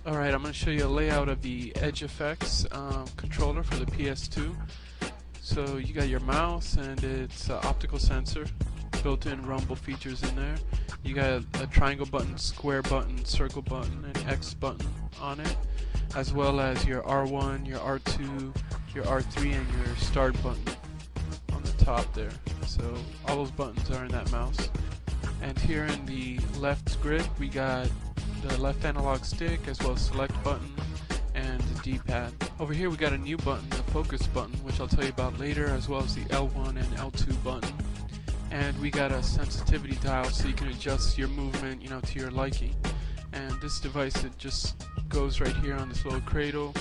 Alright, I'm going to show you a layout of the Edge Effects controller for the PS2. So you got your mouse and its optical sensor, built-in rumble features in there. You got a triangle button, square button, circle button, and X button on it, as well as your R1, your R2, your R3, and your start button on the top there. So all those buttons are in that mouse. And here in the left grid we got the left analog stick as well as select button and the D-pad. Over here we got a new button, the focus button, which I'll tell you about later, as well as the L1 and L2 button. And we got a sensitivity dial so you can adjust your movement, to your liking. And this device, it just goes right here on this little cradle,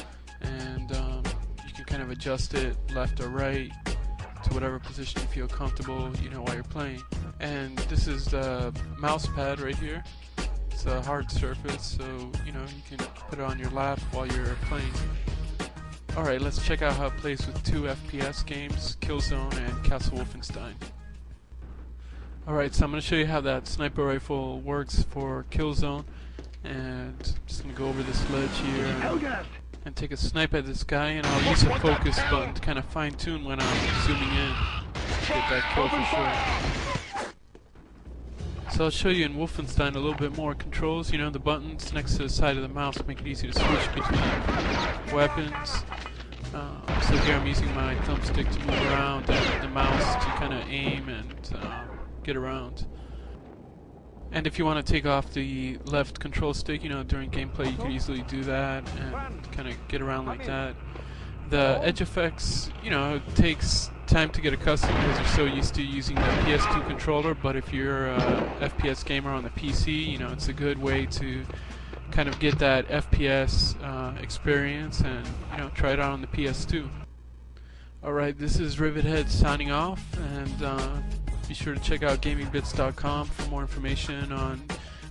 and you can kind of adjust it left or right to whatever position you feel comfortable, while you're playing. And this is the mouse pad right here. It's a hard surface, so you can put it on your lap while you're playing. Alright, let's check out how it plays with two FPS games, Killzone and Castle Wolfenstein. Alright, so I'm going to show you how that sniper rifle works for Killzone, and I'm just going to go over this ledge here and take a snipe at this guy, and I'll use the focus button to kind of fine tune when I'm zooming in to get that kill for sure. So I'll show you in Wolfenstein a little bit more controls. The buttons next to the side of the mouse make it easy to switch between weapons. So here I'm using my thumbstick to move around and the mouse to kind of aim and get around. And if you want to take off the left control stick, during gameplay you can easily do that and kind of get around like that. The Edge Effects, it takes time to get accustomed because you're so used to using the PS2 controller, but if you're a FPS gamer on the PC, it's a good way to kind of get that FPS experience and, try it out on the PS2. Alright, this is Rivethead signing off, and be sure to check out gamingbits.com for more information on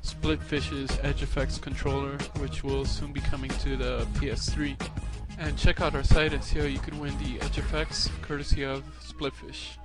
Splitfish's Edge Effects controller, which will soon be coming to the PS3. And check out our site and see how you can win the Edge Effects courtesy of Splitfish.